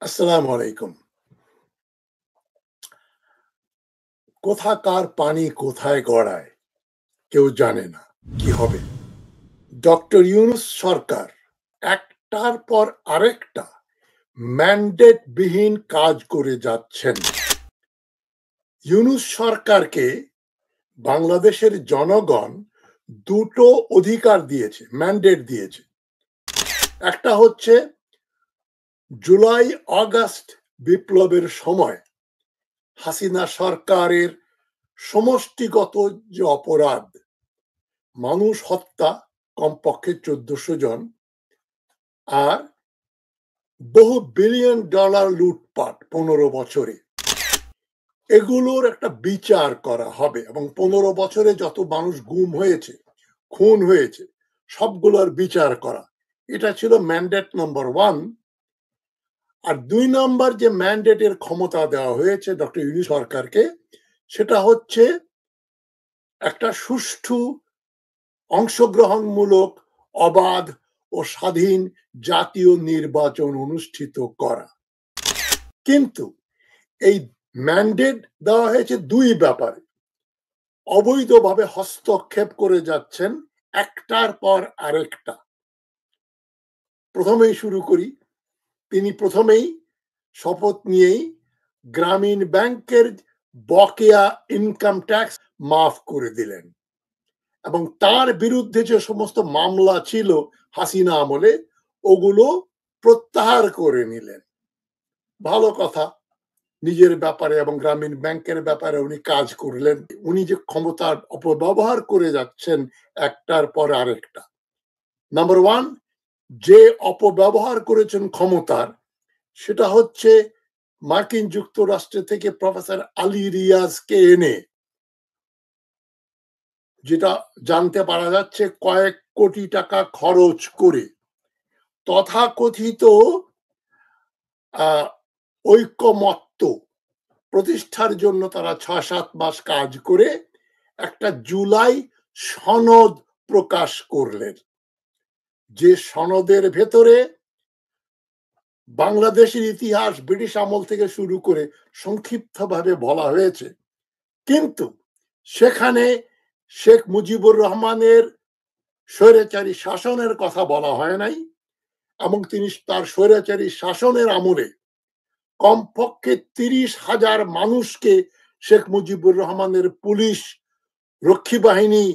আসসালামু আলাইকুম। কোথাকার পানি কোথায় গড়ায় কেউ জানে না কি হবে। ডক্টর ইউনূস সরকার একটার পর আরেকটা ম্যান্ডেট বিহীন কাজ করে যাচ্ছেন। ইউনূস সরকারকে বাংলাদেশের জনগণ দুটো অধিকার দিয়েছে, ম্যান্ডেট দিয়েছে। একটা হচ্ছে জুলাই অগাস্ট বিপ্লবের সময় হাসিনা সরকারের সমষ্টিগত যে অপরাধ, মানুষ হত্যা কমপক্ষে ১৪০০ জন, আর বহু বিলিয়ন ডলার লুটপাট ১৫ বছরে, এগুলোর একটা বিচার করা হবে এবং ১৫ বছরে যত মানুষ গুম হয়েছে, খুন হয়েছে, সবগুলোর বিচার করা। এটা ছিল ম্যান্ডেট নাম্বার 1। আর ২ নাম্বার যে ম্যান্ডেটের ক্ষমতা দেওয়া হয়েছে ডক্টর ইউনূস সরকারকে, সেটা হচ্ছে একটা সুষ্ঠু, অংশগ্রহণমূলক, অবাধ ও স্বাধীন জাতীয় নির্বাচন অনুষ্ঠিত করা। কিন্তু এই ম্যান্ডেট দেওয়া হয়েছে ২ ব্যাপারে। অবৈধভাবে হস্তক্ষেপ করে যাচ্ছেন একটার পর আরেকটা। প্রথমেই শুরু করি। তিনি প্রথমেই শপথ নিয়েই গ্রামীণ ব্যাংকের বকেয়া ইনকাম ট্যাক্স মাফ করে দিলেন এবং তার বিরুদ্ধে যে সমস্ত মামলা ছিল হাসিনা আমলে, ওগুলো প্রত্যাহার করে নিলেন। ভালো কথা। নিজের ব্যাপারে এবং গ্রামীণ ব্যাংকের ব্যাপারে উনি কাজ করলেন। উনি যে ক্ষমতার অপব্যবহার করে যাচ্ছেন একটার পর আরেকটা। নাম্বার 1, যে অপব্যবহার করেছেন ক্ষমতার, সেটা হচ্ছে মার্কিন যুক্তরাষ্ট্র থেকে প্রফেসর আলী রিয়াজকে এনে, যেটা জানতে পারা যাচ্ছে কয়েক কোটি টাকা খরচ করে তথাকথিত ঐকমত্য প্রতিষ্ঠার জন্য তারা ৬-৭ মাস কাজ করে একটা জুলাই সনদ প্রকাশ করলেন, যে সনদের ভেতরে বাংলাদেশের ইতিহাস ব্রিটিশ আমল থেকে শুরু করে সংক্ষিপ্তভাবে বলা হয়েছে। কিন্তু সেখানে শেখ মুজিবুর রহমানের স্বৈরাচারী শাসনের কথা বলা হয় নাই এবং তিনি তার স্বৈরাচারী শাসনের আমলে কমপক্ষে ৩০,০০০ মানুষকে শেখ মুজিবুর রহমানের পুলিশ, রক্ষী বাহিনী,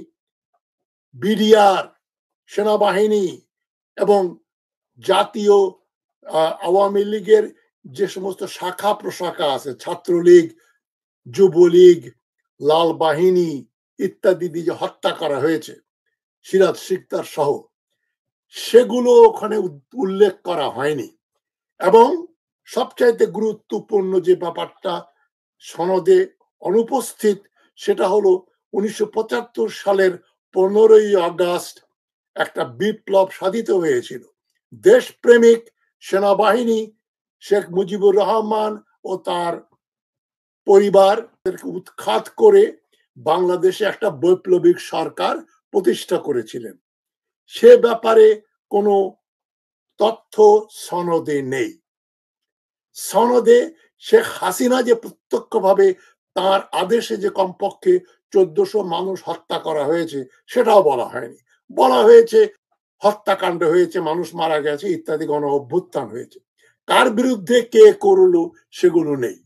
বিডিআর, সেনাবাহিনী এবং জাতীয় আওয়ামী লীগের যে সমস্ত শাখা প্রশাখা আছে, ছাত্রলীগ, যুবলীগ, লাল বাহিনী ইত্যাদি দিয়ে হত্যা করা হয়েছে, সিরাজ শিকদার সহ, সেগুলো ওখানে উল্লেখ করা হয়নি। এবং সবচাইতে গুরুত্বপূর্ণ যে ব্যাপারটা সনদে অনুপস্থিত, সেটা হলো ১৯৭৫ সালের ১৫ই আগস্ট একটা বিপ্লব সাধিত হয়েছিল। দেশপ্রেমিক সেনাবাহিনী শেখ মুজিবুর রহমান ও তার পরিবারকে উৎখাত করে বাংলাদেশে একটা বৈপ্লবিক সরকার প্রতিষ্ঠা করেছিলেন। সে ব্যাপারে কোনো তথ্য সনদে নেই। সনদে শেখ হাসিনা যে প্রত্যক্ষভাবে তার আদেশে যে কমপক্ষে ১৪০০ মানুষ হত্যা করা হয়েছে, সেটাও বলা হয়নি। বলা হয়েছে হত্যাকাণ্ড হয়েছে, মানুষ মারা গেছে ইত্যাদি, গণ অভ্যুত্থান হয়েছে। কার বিরুদ্ধে কে করলো সেগুলো নেই।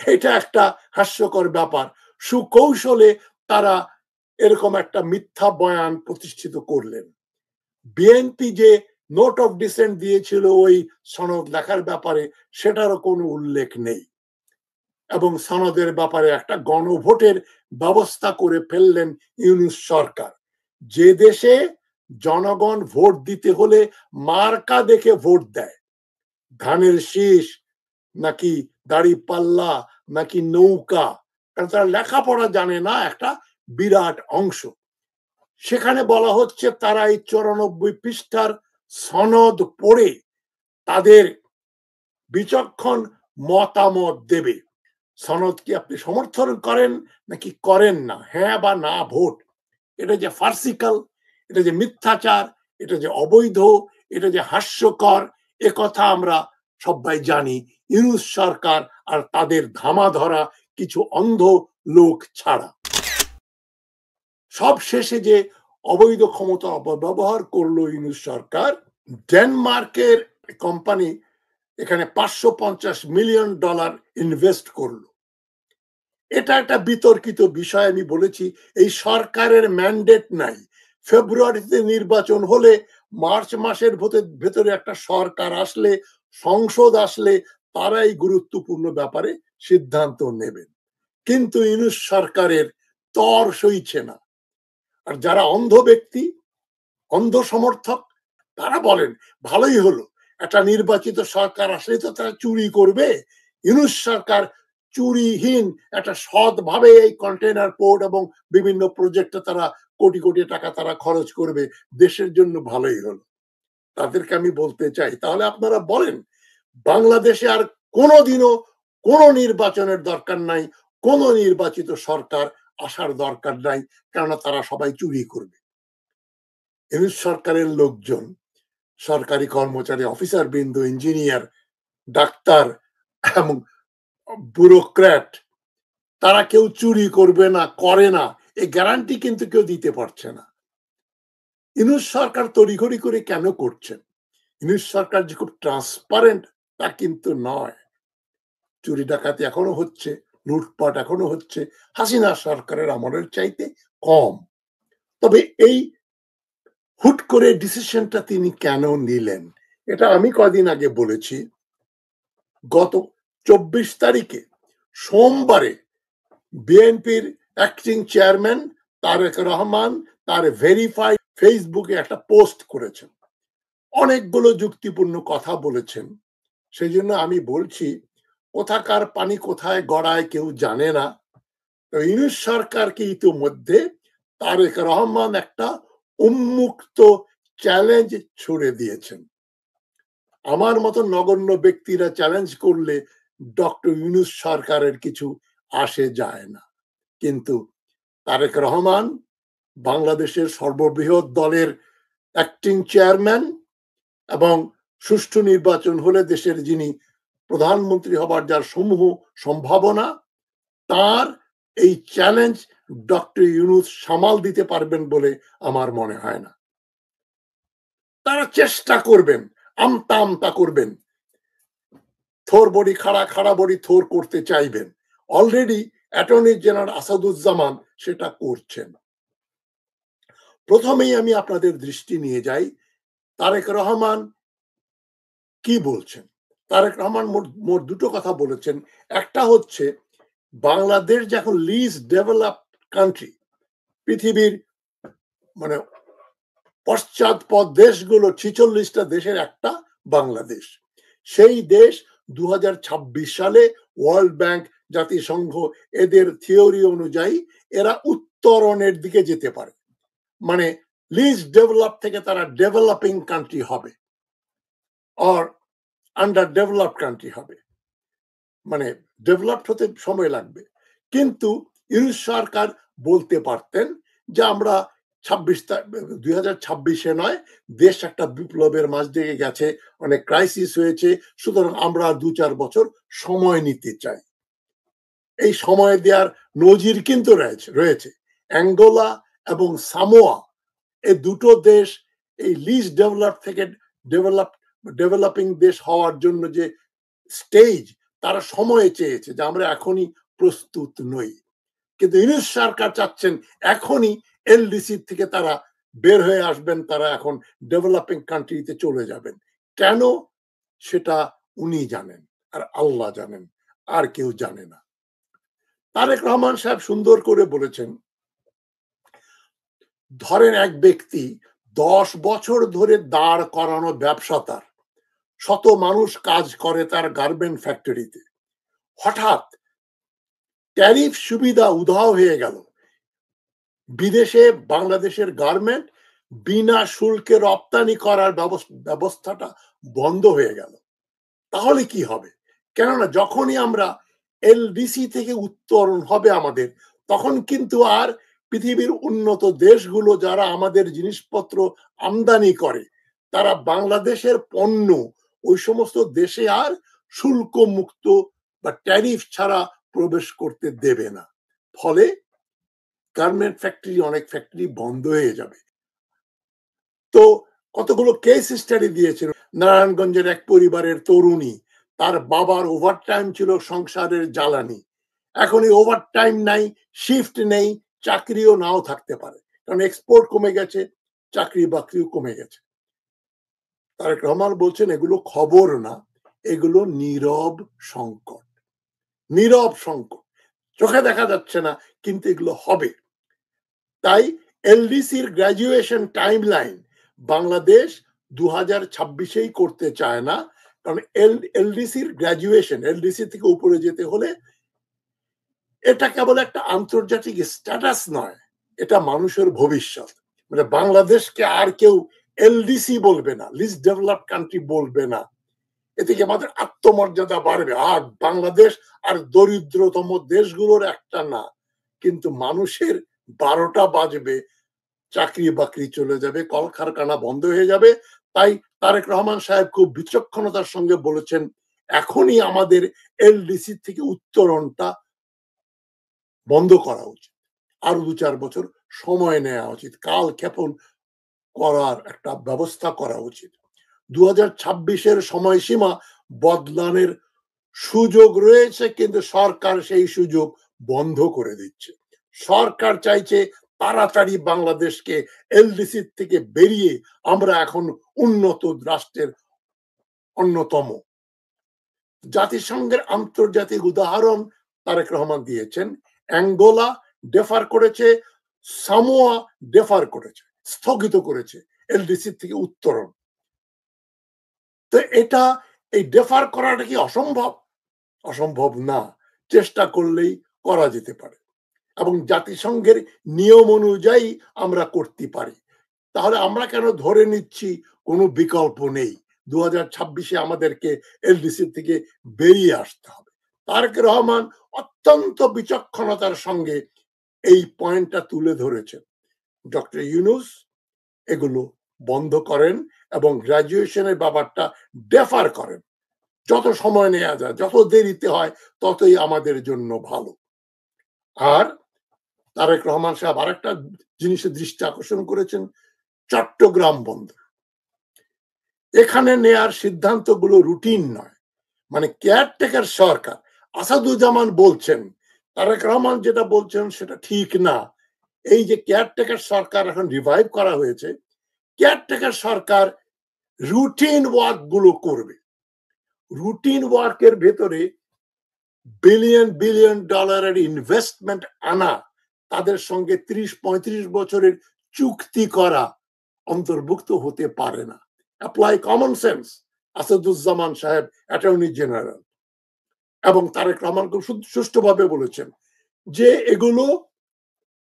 এটা একটা হাস্যকর ব্যাপার। সুকৌশলে তারা এরকম একটা মিথ্যা বয়ান প্রতিষ্ঠিত করলেন। বিএনপি যে নোট অফ ডিসেন্ট দিয়েছিল ওই সনদ লেখার ব্যাপারে, সেটারও কোনো উল্লেখ নেই এবং সনদের ব্যাপারে একটা গণভোটের ব্যবস্থা করে ফেললেন ইউনূস সরকার। যে দেশে জনগণ ভোট দিতে হলে মার্কা দেখে ভোট দেয়, ধানের শীষ নাকি দাঁড়িপাল্লা নাকি নৌকা, কারণ তারা লেখাপড়া জানে না একটা বিরাট অংশ, সেখানে বলা হচ্ছে তারা এই ৯৪ পৃষ্ঠার সনদ পড়ে তাদের বিচক্ষণ মতামত দেবে। সনদ কি আপনি সমর্থন করেন নাকি করেন না, হ্যাঁ বা না ভোট। এটা যে ফার্সিক্যাল, এটা যে মিথ্যাচার, এটা যে অবৈধ, এটা যে হাস্যকর, এ কথা আমরা সবাই জানি ইউনূস সরকার আর তাদের ধামা ধরা কিছু অন্ধ লোক ছাড়া। সব শেষে যে অবৈধ ক্ষমতা অপব্যবহার করলো ইউনূস সরকার, ডেনমার্কের কোম্পানি এখানে $550 মিলিয়ন ইনভেস্ট করলো। এটা একটা বিতর্কিত বিষয়। আমি বলেছি এই সরকারের ম্যান্ডেট নাই। ফেব্রুয়ারিতে নির্বাচন হলে মার্চ মাসের ভেতরে একটা সরকার আসলে, সংসদ আসলে তারাই গুরুত্বপূর্ণ ব্যাপারে সিদ্ধান্ত নেবেন। কিন্তু ইউনূস সরকারের তর সইছে না। আর যারা অন্ধ ব্যক্তি, অন্ধ সমর্থক, তারা বলেন ভালোই হলো, একটা নির্বাচিত সরকার আসলে তো তারা চুরি করবে। ইউনূস সরকার চুরিহীন একটা সৎভাবে এই কন্টেইনার পোর্ট এবং বিভিন্ন প্রজেক্টে তারা কোটি কোটি টাকা তারা খরচ করবে, দেশের জন্য ভালোই হলো। তাদেরকে আমি বলতে চাই, তাহলে আপনারা বলেন বাংলাদেশে আর কোনোদিনও কোনো নির্বাচনের দরকার নাই, কোন নির্বাচিত সরকার আসার দরকার নাই, কেননা তারা সবাই চুরি করবে। ইউনূস সরকারের লোকজন, সরকারি কর্মচারী, অফিসার বৃন্দ, ইঞ্জিনিয়ার, ডাক্তার এবং ব্যুরোক্র্যাট, তারা কেউ চুরি করবে না, করে না, এই গ্যারান্টি কিন্তু কেউ দিতে পারছে না। ইউনূস সরকার তড়িঘড়ি করে কেন করছেন? ইউনূস সরকার যে খুব ট্রান্সপারেন্ট তা কিন্তু নয়। চুরি ডাকাতি এখনো হচ্ছে, লুটপাট এখনো হচ্ছে, হাসিনা সরকারের আমলের চাইতে কম। তবে এই হুট করে ডিসিশনটা তিনি কেন নিলেন, এটা আমি কদিন আগে বলেছি। গত 24 তারিখে সোমবারে বিএনপির অ্যাক্টিং চেয়ারম্যান তারেক রহমান তার ভেরিফাইড ফেসবুকে একটা পোস্ট করেছেন, অনেকগুলো যুক্তিপূর্ণ কথা বলেছেন। সেই জন্য আমি বলছি, কোথাকার পানি কোথায় গড়ায় কেউ জানে না। তো ইউনূস সরকারকে ইতিমধ্যে তারেক রহমান একটা উন্মুক্ত চ্যালেঞ্জ ছুড়ে দিয়েছেন। আমার মতো নগণ্য ব্যক্তিরা চ্যালেঞ্জ করলে ডক্টর ইউনূস সরকারের কিছু আসে যায় না, কিন্তু তারেক রহমান বাংলাদেশের সর্ববৃহৎ দলের অ্যাক্টিং চেয়ারম্যান এবং সুষ্ঠু নির্বাচন হলে দেশের যিনি প্রধানমন্ত্রী হবার যার সমূহ সম্ভাবনা, তার এই চ্যালেঞ্জ ডক্টর ইউনূস সামাল দিতে পারবেন বলে আমার মনে হয় না। তারা চেষ্টা করবেন, আমতা আমতা করবেন, থোর বড়ি খাড়া, খাড়া বড়ি থোর করতে চাইবেন। অলরেডি অ্যাটর্নি জেনারেল আসাদুজ্জামান সেটা করছেন। প্রথমেই আমি আপনাদের দৃষ্টি নিয়ে যাই তারেক রহমান কি বলছেন। তারেক রহমান মোট দুটো কথা বলেছেন। একটা হচ্ছে বাংলাদেশ যখন লিস্ট ডেভেলপড কান্ট্রি, পৃথিবীর মানে পশ্চাৎপদ দেশগুলো 46টা দেশের একটা বাংলাদেশ। সেই দেশ 2026 সালে ওয়ার্ল্ড ব্যাংক, জাতিসংঘ এদের থিওরি অনুযায়ী এরা উত্তরণের দিকে যেতে পারে, মানে লিস্ট ডেভেলপ থেকে তারা ডেভেলপিং কান্ট্রি হবে, আর আন্ডার ডেভেলপড কান্ট্রি হবে, মানে ডেভেলপড হতে সময় লাগবে। কিন্তু ইউনূস সরকার বলতে পারতেন যে আমরা 2026-এ নয়, দেশ একটা বিপ্লবের মাঝ দিয়ে গেছে, অনেক ক্রাইসিস হয়েছে, সুতরাং আমরা 2-4 বছর সময় নিতে চাই। এই সময় দেওয়ার নজির কিন্তু রয়েছে। অ্যাঙ্গোলা এবং সামোয়া, এই দুটো দেশ এই লিস্ট ডেভেলপ থেকে ডেভেলপিং দেশ হওয়ার জন্য যে স্টেজ, তারা সময় চেয়েছে যে আমরা এখনই প্রস্তুত নই। কিন্তু ইউনূস সরকার চাচ্ছেন এখনই এলডিসি থেকে তারা বের হয়ে আসবেন, তারা এখন ডেভেলপিং কান্ট্রিতে চলে যাবেন। কেন সেটা উনি জানেন আর আল্লাহ জানেন, আর কেউ জানে না। তারেক রহমান সাহেব সুন্দর করে বলেছেন, ধরেন এক ব্যক্তি 10 বছর ধরে দাঁড় করানো ব্যবসা, তার শত মানুষ কাজ করে তার গার্মেন্ট ফ্যাক্টরিতে, হঠাৎ ট্যারিফ সুবিধা উধাও হয়ে গেল, বিদেশে বাংলাদেশের গার্মেন্ট বিনা শুল্কে রপ্তানি করার ব্যবস্থাটা বন্ধ হয়ে গেল, তাহলে কি হবে? কেননা যখনই আমরা এলডিসি থেকে উত্তরণ হবে আমাদের, তখন কিন্তু আর পৃথিবীর উন্নত দেশগুলো যারা আমাদের জিনিসপত্র আমদানি করে, তারা বাংলাদেশের পণ্য ওই সমস্ত দেশে আর শুল্ক মুক্ত বা ট্যারিফ ছাড়া প্রবেশ করতে দেবে না। ফলে গার্মেন্ট ফ্যাক্টরি, অনেক ফ্যাক্টরি বন্ধ হয়ে যাবে। তো কতগুলো কেস স্টাডি দিয়েছিল। নারায়ণগঞ্জের এক পরিবারের তরুণী, তার বাবার ওভারটাইম ছিল সংসারের জ্বালানি। এখন এই ওভারটাইম নাই, শিফট নেই, চাকরিও নাও থাকতে পারে, কারণ এক্সপোর্ট কমে গেছে, চাকরি বাকরিও কমে গেছে। তারেক রহমান বলছেন এগুলো খবর না, এগুলো নীরব সংকট। নীরব সংকট, চোখে দেখা যাচ্ছে না, কিন্তু এগুলো হবে। তাই এলডিসির গ্রাজুয়েশন টাইমলাইন বাংলাদেশ 2026-এই করতে চায় না, কারণ এলডিসির গ্রাজুয়েশন, এলডিসি থেকে উপরে যেতে হলে এটা কেবল একটা আন্তর্জাতিক স্ট্যাটাস নয়, এটা মানুষের ভবিষ্যৎ। মানে বাংলাদেশকে আর কেউ এলডিসি বলবে না, লিস্ট ডেভেলপড কান্ট্রি বলবে না। এতে কি আমাদের আত্মমর্যাদা বাড়বে। আর বাংলাদেশ আর দরিদ্রতম দেশগুলোর একটা না, কিন্তু মানুষের 12টা বাজবে, চাকরি বাকরি চলে যাবে, কলকারখানা বন্ধ হয়ে যাবে। তাই তারেক রহমান সাহেব খুব বিচক্ষণতার সঙ্গে বলেছেন এখনই আমাদের এলডিসি থেকে উত্তরণটা বন্ধ করা উচিত, আরো 2-4 বছর সময় নেওয়া উচিত, কাল ক্ষেপণ করার একটা ব্যবস্থা করা উচিত। 2026-এর সময়সীমা বদলানোর সুযোগ রয়েছে, কিন্তু সরকার সেই সুযোগ বন্ধ করে দিচ্ছে। সরকার চাইছে তাড়াতাড়ি বাংলাদেশকে এলডিসি থেকে বেরিয়ে আমরা এখন উন্নত রাষ্ট্রের অন্যতম। জাতিসংঘের আন্তর্জাতিক উদাহরণ তারেক রহমান দিয়েছেন। অ্যাঙ্গোলা ডেফার করেছে, সামোয়া ডেফার করেছে, স্থগিত করেছে এলডিসি থেকে উত্তরণ। তো এটা, এই ডেফার করাটা কি অসম্ভব? অসম্ভব না, চেষ্টা করলেই করা যেতে পারে এবং জাতিসংঘের নিয়ম অনুযায়ী আমরা করতে পারি। তাহলে আমরা কেন ধরে নিচ্ছি কোনো বিকল্প নেই, 2026-এ আমাদেরকে এলডিসি থেকে বেরিয়ে আসতে হবে? তারেক রহমান অত্যন্ত বিচক্ষণতার সঙ্গে এই পয়েন্টটা তুলে ধরেছেন। ডক্টর ইউনূস এগুলো বন্ধ করেন এবং গ্রাজুয়েশনের ব্যাপারটা ডেফার করেন। যত সময় নেওয়া যায়, যত দেরিতে হয়, ততই আমাদের জন্য ভালো। আর তারেক রহমান সাহেব আরেকটা জিনিসের দৃষ্টি আকর্ষণ করেছেন, চট্টগ্রাম বন্দর। এখানে নেয়ার সিদ্ধান্তগুলো রুটিন নয়, মানে কেয়ারটেকার সরকার। আসাদুজ্জামান বলছেন, তারেক রহমান যেটা বলছেন সেটা ঠিক না। এই যে কেয়ারটেকার সরকার এখন রিভাইভ করা হয়েছে, কেয়ারটেকার সরকার রুটিন ওয়ার্ক গুলো করবে। রুটিন ওয়ার্কের ভেতরে বিলিয়ন বিলিয়ন ডলারের ইনভেস্টমেন্ট আনা, তাদের সঙ্গে 30-35 বছরের চুক্তি করা অন্তর্ভুক্ত হতে পারে না। অ্যাপ্লাই কমন সেন্স, আসাদুজ্জামান সাহেব অ্যাটর্নি জেনারেল এবং তারেক রহমান খুব সুষ্ঠুভাবে বলেছেন যে এগুলো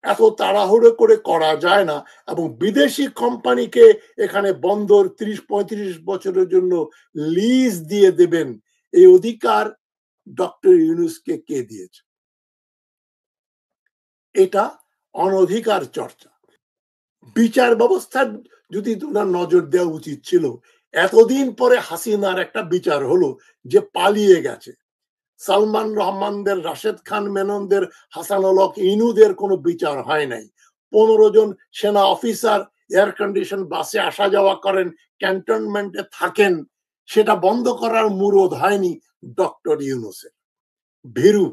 এত তাড়াহুড়ো করে করা যায় না, এবং বিদেশি কোম্পানিকে এখানে বন্দর 30-35 বছরের জন্য লিজ দিয়ে দেবেন, এই অধিকার ডক্টর ইউনূসকে কে দিয়েছে? এটা অনধিকার চর্চা। বিচার ব্যবস্থার যদি তোমরা নজর দেওয়া উচিত ছিল। এতদিন পরে হাসিনার একটা বিচার হলো, যে পালিয়ে গেছে। সালমান রহমানদের, রাশেদ খান মেননদের, হাসানুল হক ইনুদের কোনো বিচার হয় নাই। 15 জন সেনা অফিসার এয়ার কন্ডিশন বাসে আসা যাওয়া করেন, ক্যান্টনমেন্টে থাকেন, সেটা বন্ধ করার মুরদ হয়নি ডক্টর ইউনূসের। ভীরু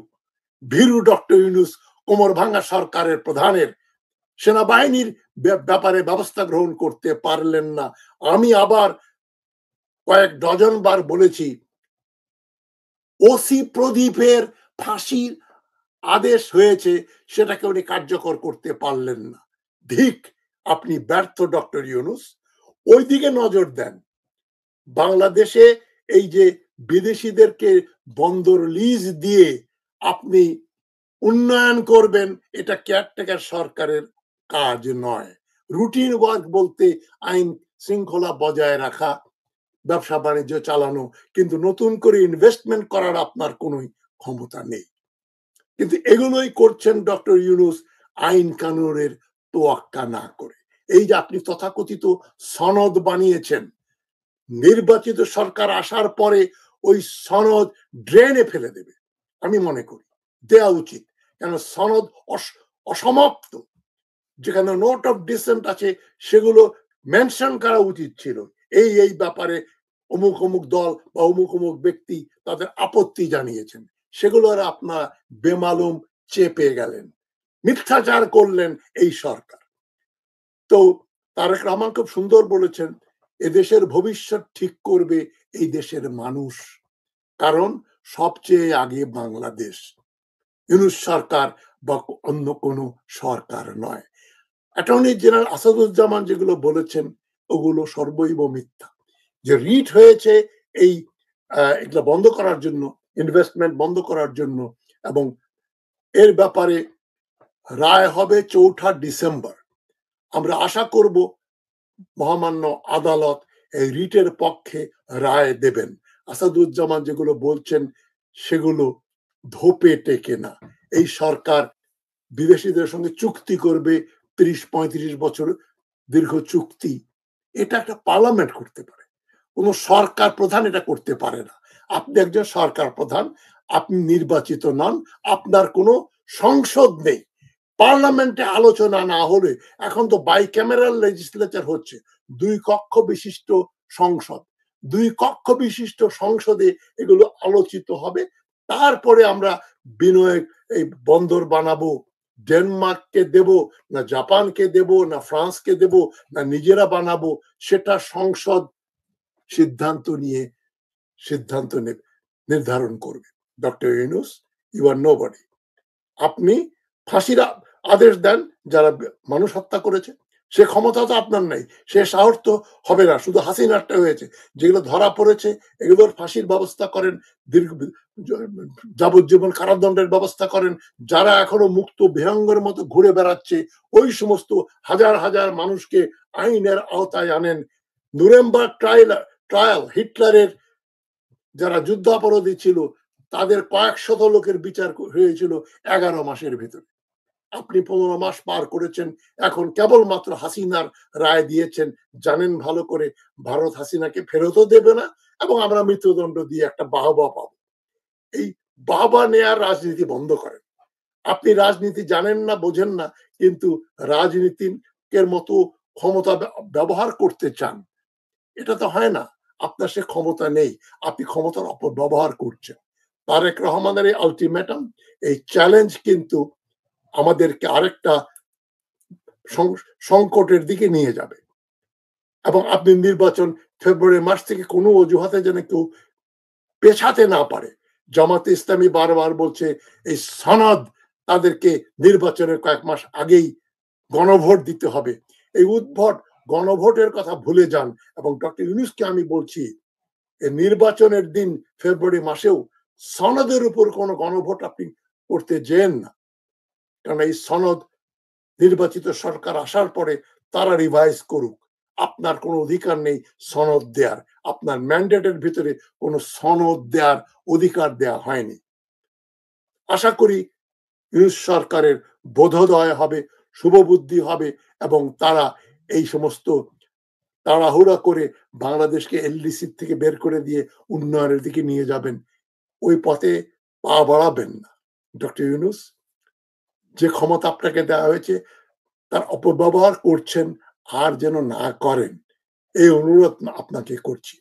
ভীরু ডক্টর ইউনূস কোমর ভাঙা সরকারের প্রধানের সেনাবাহিনীর ব্যাপারে ব্যবস্থা গ্রহণ করতে পারলেন না। আমি আবার কয়েক ডজন বার বলেছি, ওসি প্রদীপের ফাঁসির আদেশ হয়েছে, সেটাকে উনি কার্যকর করতে পারলেন না। ধিক, আপনি ব্যর্থ ডক্টর ইউনূস। ওইদিকে নজর দেন। বাংলাদেশে এই যে বিদেশিদেরকে বন্দর লিজ দিয়ে আপনি উন্নয়ন করবেন, এটা কেয়ারটেকার সরকারের কাজ নয়। রুটিন ওয়ার্ক বলতে আইন শৃঙ্খলা বজায় রাখা, ব্যবসা বাণিজ্য চালানো, কিন্তু নতুন করে ইনভেস্টমেন্ট করার আপনার কোনো ক্ষমতা নেই। কিন্তু এগুলোই করছেন ডক্টর ইউনূস আইন কানুনের তোয়াক্কা না করে। এই যে আপনি তথাকথিত সনদ বানিয়েছেন, নির্বাচিত সরকার আসার পরে ওই সনদ ড্রেনে ফেলে দেবে, আমি মনে করি দেয়া উচিত। কেন সনদ অসমাপ্ত, যেখানে নোট অফ ডিসেন্ট আছে সেগুলো মেনশন করা উচিত ছিল, এই ব্যাপারে অমুক অমুক দল বা অমুক অমুক ব্যক্তি তাদের আপত্তি জানিয়েছেন, সেগুলো আর আপনার বেমালুম চেপে গেলেন, মিথ্যাচার করলেন এই সরকার। তো তারেক রহমান খুব সুন্দর বলেছেন, এদেশের ভবিষ্যৎ ঠিক করবে এই দেশের মানুষ, কারণ সবচেয়ে আগে বাংলাদেশ, ইউনূস সরকার বা অন্য কোনো সরকার নয়। অ্যাটর্নি জেনারেল আসাদুজ্জামান যেগুলো বলেছেন ওগুলো সর্বৈব মিথ্যা। যে রিট হয়েছে এই এগুলো বন্ধ করার জন্য, ইনভেস্টমেন্ট বন্ধ করার জন্য, এবং এর ব্যাপারে রায় হবে ৪ঠা ডিসেম্বর। আমরা আশা করব মহামান্য আদালত এই রিটের পক্ষে রায় দেবেন। আসাদুজ্জামান যেগুলো বলছেন সেগুলো ধোপে টেকে না। এই সরকার বিদেশিদের সঙ্গে চুক্তি করবে ৩০-৩৫ বছর দীর্ঘ চুক্তি, এটা একটা পার্লামেন্ট করতে পারে, কোন সরকার প্রধান এটা করতে পারে না। আপনি একজন সরকার প্রধান, আপনি নির্বাচিত নন, আপনার কোনো সংসদ নেই, পার্লামেন্টে আলোচনা না হলে, এখন তো বাইক্যামেরাল লেজিসলেচার হচ্ছে, ২ কক্ষ বিশিষ্ট সংসদ, ২ কক্ষ বিশিষ্ট সংসদে এগুলো আলোচিত হবে। তারপরে আমরা বিনিয়োগ, এই বন্দর বানাবো, ডেনমার্ককে দেব না জাপানকে দেব না ফ্রান্সকে দেব না নিজেরা বানাবো, সেটা সংসদ সিদ্ধান্ত নির্ধারণ করবে। Doctor Yunus, you are nobody. আপনি ফাঁসির আদেশ দেন যারা মানুষ হত্যা করেছে, সে ক্ষমতা তো আপনার নাই, সে সাহস তো হবে না, শুধু হাসিনারটা হয়েছে। যেগুলো ধরা পড়েছে এগুলোর ফাঁসির ব্যবস্থা করেন, দীর্ঘ যাবজ্জীবন কারাদণ্ডের ব্যবস্থা করেন। যারা এখনো মুক্ত বিহঙ্গের মতো ঘুরে বেড়াচ্ছে ওই সমস্ত হাজার হাজার মানুষকে আইনের আওতায় আনেন। নুরেমবার্গ ট্রায়াল, হিটলারের যারা যুদ্ধাপরাধী ছিল তাদের কয়েক শত লোকের বিচার হয়েছিল 11 মাসের ভিতরে। আপনি 15 মাস পার করেছেন, এখন কেবলমাত্র হাসিনার রায় দিয়েছেন, জানেন ভালো করে ভারত হাসিনাকে ফেরতও দেবে না এবং আমরা মৃত্যুদণ্ড দিয়ে একটা বাহবা পাবো। এই বাহবা নেয়ার রাজনীতি বন্ধ করেন। আপনি রাজনীতি জানেন না, বোঝেন না, কিন্তু রাজনীতির মতো ক্ষমতা ব্যবহার করতে চান, এটা তো হয় না। আপনার সে ক্ষমতা নেই, আপনি ক্ষমতার অপব্যবহার করছেন। তারেক রহমানের এই আলটিমেটাম, এই চ্যালেঞ্জ কিন্তু আমাদেরকে আরেকটা সংকটের দিকে নিয়ে যাবে। এবং আপনি নির্বাচন ফেব্রুয়ারি মাস থেকে কোনো অজুহাতে যেন কেউ পেছাতে না পারে। জামাতে ইসলামী বারবার বলছে এই সনদ তাদেরকে নির্বাচনের কয়েক মাস আগেই গণভোট দিতে হবে। এই উদ্ভট গণভোটের কথা ভুলে যান। এবং ডক্টর ইউনূসকে আমি বলছি, এই নির্বাচনের দিন ফেব্রুয়ারি মাসেও সনদের উপর কোনো গণভোট আপনি করতে যেন না, কারণ এই সনদ নির্বাচিত সরকার আসার পরে তারা রিভাইজ করুক। আপনার কোনো অধিকার নেই সনদ দেওয়ার, আপনার ম্যান্ডেটের ভিতরে কোনো সনদ দেওয়ার অধিকার দেওয়া হয়নি। আশা করি ইউনূস সরকারের বোধোদয় হবে, শুভবুদ্ধি হবে এবং তারা এই সমস্ত তাড়াহুড়া করে বাংলাদেশকে এলডিসি থেকে বের করে দিয়ে উন্নয়নের দিকে নিয়ে যাবেন, ওই পথে পা বাড়াবেন না। ডক্টর ইউনূস, যে ক্ষমতা আপনাকে দেওয়া হয়েছে তার অপব্যবহার করছেন, আর যেন না করেন, এই অনুরোধ আপনাকে করছি।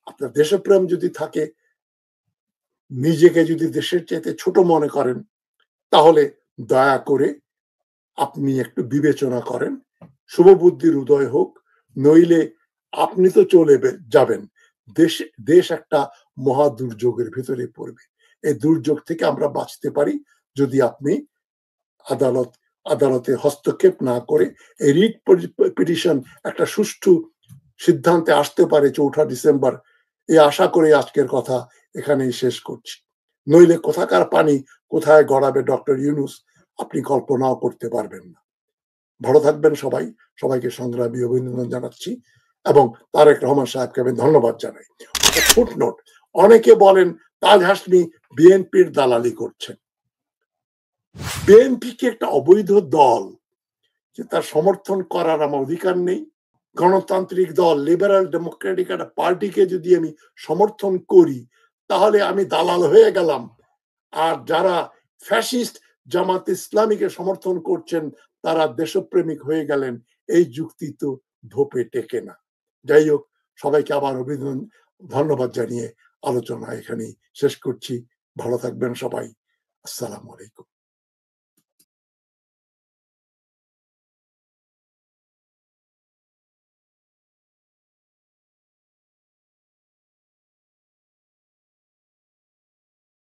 আপনার দেশপ্রেম যদি থাকে, নিজেকে যদি দেশের চাইতে ছোট মনে করেন, তাহলে দয়া করে আপনি একটু বিবেচনা করেন, শুভবুদ্ধির উদয় হোক, নইলে আপনি তো চলে যাবেন, দেশ একটা মহা দুর্যোগের ভিতরে পড়বে। এই দুর্যোগ থেকে আমরা বাঁচতে পারি যদি আপনি আদালতে হস্তক্ষেপ না করে এই রিট পিটিশন একটা সুষ্ঠু সিদ্ধান্তে আসতে পারে ৪ঠা ডিসেম্বর, এই আশা করে আজকের কথা এখানেই শেষ করছি। নইলে কোথাকার পানি কোথায় গড়াবে ডক্টর ইউনূস আপনি কল্পনাও করতে পারবেন না। ভালো থাকবেন সবাই, সবাইকে সংগ্রামী অভিনন্দন জানাচ্ছি এবং তারেক রহমান সাহেবকে আমি ধন্যবাদ জানাই। ফুটনোট, অনেকে বলেন তাজ হাসমি বিএনপির দালালি করছেন। বিএনপি কি একটা অবৈধ দল যে তার সমর্থন করার আমার অধিকার নেই? গণতান্ত্রিক দল লিবারেল ডেমোক্রেটিক একটা পার্টিকে যদি আমি সমর্থন করি তাহলে আমি দালাল হয়ে গেলাম। আর যারা ফ্যাসিস্ট জামাত ইসলামীকে সমর্থন করছেন তারা দেশপ্রেমিক হয়ে গেলেন। এই যুক্তি তো ধোপে টেকে না। যাই হোক, সবাইকে আবার অভিনন্দন, ধন্যবাদ জানিয়ে আলোচনা এখানেই শেষ করছি। ভালো থাকবেন সবাই। আসসালামু আলাইকুম।